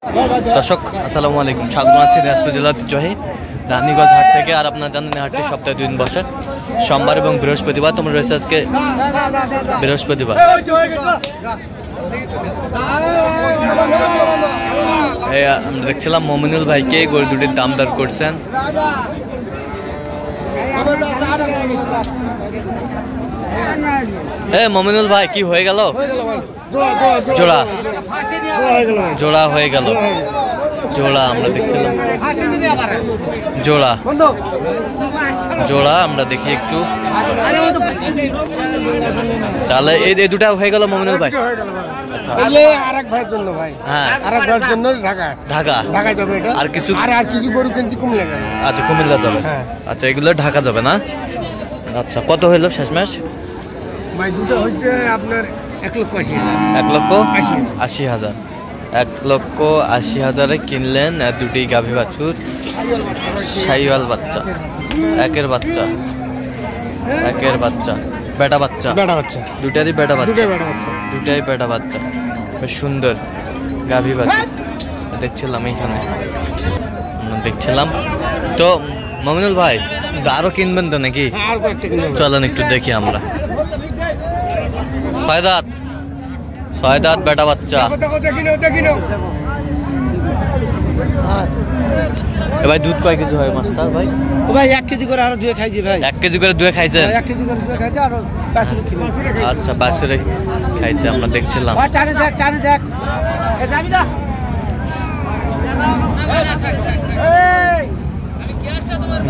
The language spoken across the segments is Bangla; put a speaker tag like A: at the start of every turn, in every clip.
A: দর্শক আসসালামু আলাইকুম, স্বাগত জানাচ্ছি দিনাজপুর জেলার ঐতিহ্যবাহী রানীগঞ্জ হাট থেকে। আর আপনারা জানেন এই হাটটি সপ্তাহে 2 দিন বসে, সোমবার এবং বৃহস্পতিবার। তোমরা রয়েছে আজকে বৃহস্পতিবার। আমরা দেখছিলাম মমিনুল ভাইকে গরু দুটির দাম দর করছেন। মমিনুল ভাই কি হয়ে গেল? জোড়া জোড়া হয়ে গেল। জোড়া আমরা দেখছিলাম, জোড়া জোড়া আমরা দেখি একটু। তাহলে এই দুটা হয়ে গেল মমিনুল ভাই। আর কিছু গরু কিনছি কুমিল্লা। আচ্ছা, কুমিল্লা যাবে। আচ্ছা, এগুলো ঢাকা যাবে না? আচ্ছা, কত হইলো শেষমেশ?
B: ভাই দুটো হচ্ছে আপনার
A: 1,80,000। 1,80,000 কিনলেন দুটি গাভী বাছুর, শাহিওয়াল বাচ্চা, একের বাচ্চা বেটা বাচ্চা, দুটারই বেটা বাচ্চা, দুটাই বেটা বাচ্চা। বেশ সুন্দর গাভী বাছুর দেখছিলাম এখানে, দেখছিলাম তো। মমিনুল ভাই আরো কিনবেন তো নাকি? চলেন একটু দেখি আমরা। ছয় দাঁত বেটা বাচ্চা। ভাই দুধ কয় কেজি হয় মাস্টার ভাই?
B: ও ভাই 1 কেজি করে আরো দুয়ে খাইছি ভাই।
A: 1 কেজি করে দুয়ে খাইছে?
B: 1 কেজি করে দুয়ে খাইছে আর বাছুর কিলো।
A: আচ্ছা, বাছুরে খাইছে আমরা দেখছিলাম।
B: টানে দেখ এ যাবি যা।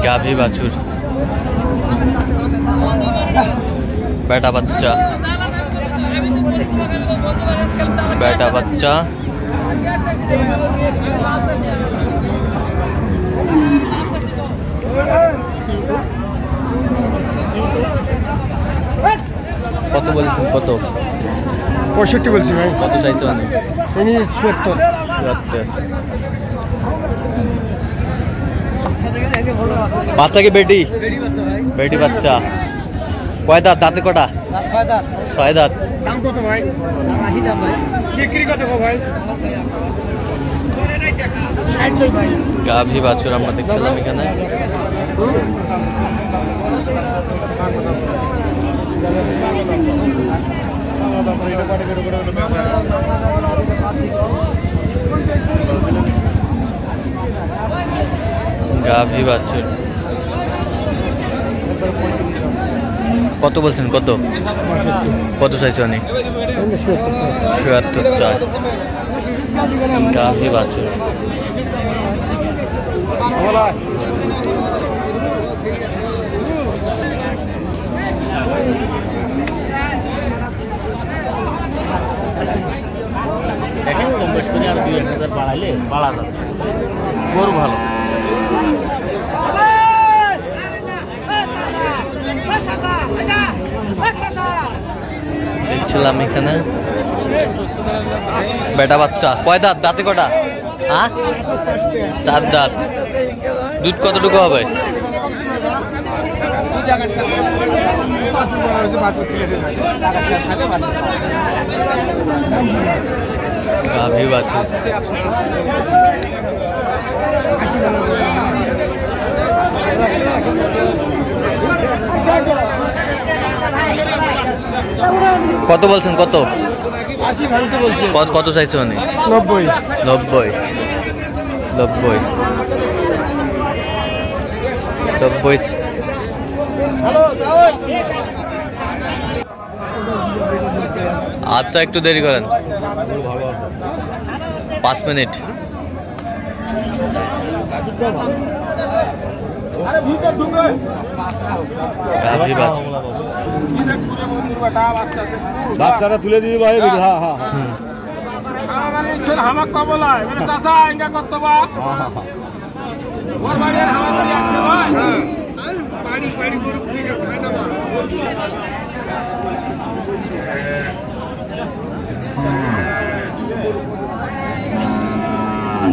A: গাভী বাছুর, বেটা বাচ্চা, বেটা বাচ্চা। কত বলছেন? কত?
B: 65 বলছি ভাই।
A: কত চাইছো? আমি
B: 76।
A: বাচ্চা কি বেটি? বেটি বাচ্চা। কয় দাঁত? দাঁতে কটা? 6 দাঁত।
B: দাম কত ভাই? 80 দাম ভাই। বিক্রি কত গো ভাই? 60 ভাই।
A: গাভী বাছুর আমরা দেখছিলাম এখানে। গাভী বাছুর কত বলছেন? কত কত চাইছে? অনেক 76 চাই। গাভী বাছুর গরু ভালো। দেখছিলাম এখানে বেটা বাচ্চা। কয় দাঁত? দাঁতে কটা? 4 দাঁত। দুধ কতটুকু হবে? গাভী বাছুর কত বলছেন? কত?
B: 80 ভাঙতে বলছি।
A: কত চাইছো? অনেক
B: 90।
A: আচ্ছা, একটু দেরি করেন, 5 মিনিট।
C: বাচ্চাটা তুলে দিবি ভাই।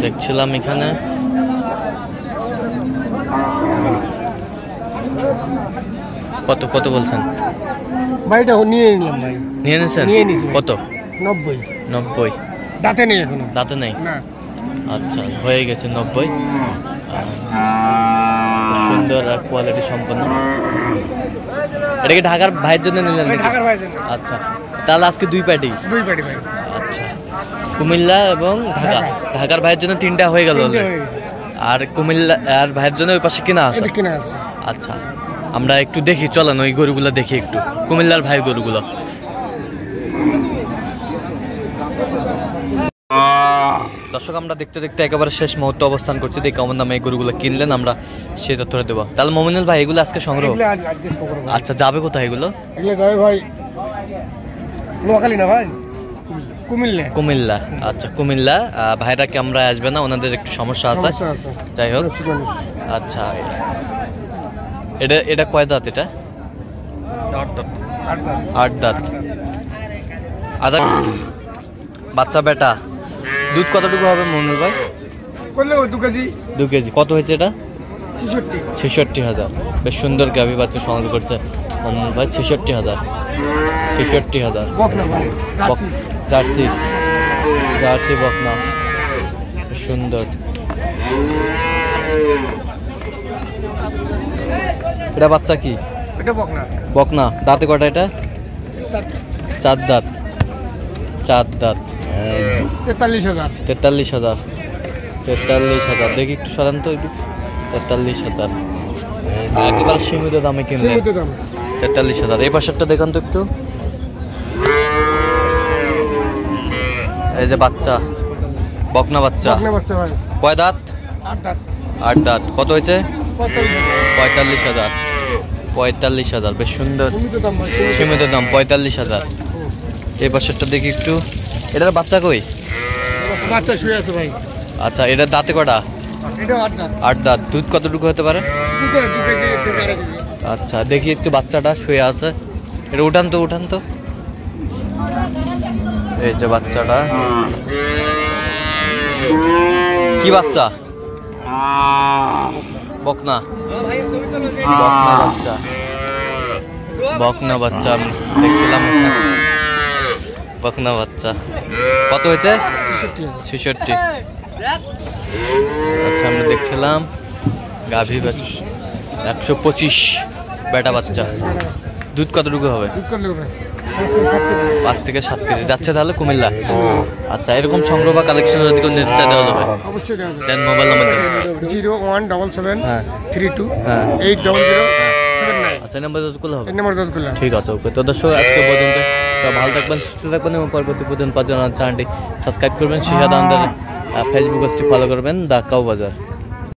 A: দেখছিলাম এখানে কত কত বলছেন?
B: ভাইটা নিয়ে নিলাম ভাই।
A: নিয়ে নিছেন? কত?
B: 90।
A: 90।
B: দাঁতে নেই এখনো?
A: দাঁতে নেই।
B: না।
A: আচ্ছা হয়ে গেছে 90। সুন্দর আর কোয়ালিটি সম্পন্ন। এটা কি ঢাকার ভাইয়ের জন্য নিলেন?
B: ঢাকার ভাইয়ের জন্য।
A: আচ্ছা তাহলে আজকে দুই প্যাটি।
B: ভাই।
A: আচ্ছা কুমিল্লা এবং ঢাকা, ঢাকার ভাইয়ের জন্য 3টা হয়ে গেল। আর কুমিল্লা আর ভাইয়ের জন্য ওই পাশে কিনা আছে। আচ্ছা আমরা একটু দেখি, চলেন ওই গরুগুলো দেখি একটু, কুমিল্লার ভাই গরুগুলো। দর্শক আমরা দেখতে দেখতে একেবারে শেষ মুহূর্তে অবস্থান করছি। দেখি কেমন দামে এই গরুগুলো কিনলেন, আমরা সেই তথ্য দেবো। তাহলে মমিনুল ভাই এগুলো আজকে সংগ্রহ। আচ্ছা যাবে কোথায় এগুলো?
B: যাবে ভাই নোয়াখালী না ভাই,
A: কুমিল্লা। আচ্ছা কুমিল্লা। ভাইরা কি আমরা আসবে না, ওনাদের একটু সমস্যা আছে। যাই হোক আচ্ছা এটা কয় দাঁত? এটা 8 দাঁত। আদা বাচ্চা বেটা। দুধ কতটুকু হবে মমিনুল ভাই? 2 কেজি। কত হয়েছে এটা? 66,000। বেশ সুন্দর গাভী বাচ্চা সংগ্রহ করছে মমিনুল ভাই। 66,000। জার্সি বকনা, সুন্দর। এটা বাচ্চা কি? বকনা। দাঁতে কটা এটা? 4 দাঁত। 43,000। দেখি একটু সরান তো। 43,000 একেবারে সীমিত দামে কিনলেন। 43,000। এই পাশেরটা দেখান তো একটু। এই যে বাচ্চা, বকনা বাচ্চা। কয় দাঁত? 8 দাঁত। কত হয়েছে? 45,000। বেশ সুন্দর সীমিত দাম 45,000। এই পাশেরটা দেখি একটু। এটার বাচ্চা কই?
B: বাচ্চা শুয়ে আছে ভাই।
A: আচ্ছা এটা দাঁতে কটা? 8 দাঁত। দুধ কতটুকু হতে পারে? আচ্ছা দেখি একটু, বাচ্চাটা শুয়ে আছে। এটা উঠান তো। এই যে বাচ্চাটা, কি বাচ্চা? বকনা বাচ্চা দেখছিলাম। বকনা বাচ্চা। কত হয়েছে? 66। আচ্ছা আমরা দেখছিলাম গাভী 125 বেটা বাচ্চা। দুধ কতটুকু হবে? 5 থেকে 7 কেজি। যাচ্ছে তাহলে কুমিল্লা। আচ্ছা এরকম সংগ্রহ বা কালেকশন যদি কোনো নিতে চাই দেওয়া যাবে?
B: অবশ্যই দেওয়া যাবে।
A: দেন মোবাইল নাম্বার দেন।
B: 01772 80079।
A: আচ্ছা নাম্বার যোগ করলে হবে?
B: নাম্বার যোগ করলে
A: ঠিক আছে। ওকে তো দর্শক আজকে পর্যন্ত ভালো থাকবেন, সুস্থ থাকবেন এবং পরবর্তী পর্যন্ত চ্যানেলটি সাবস্ক্রাইব করবেন। শিশাদ আমাদের ফেসবুক পেজটি ফলো করবেন, দা কাউ বাজার।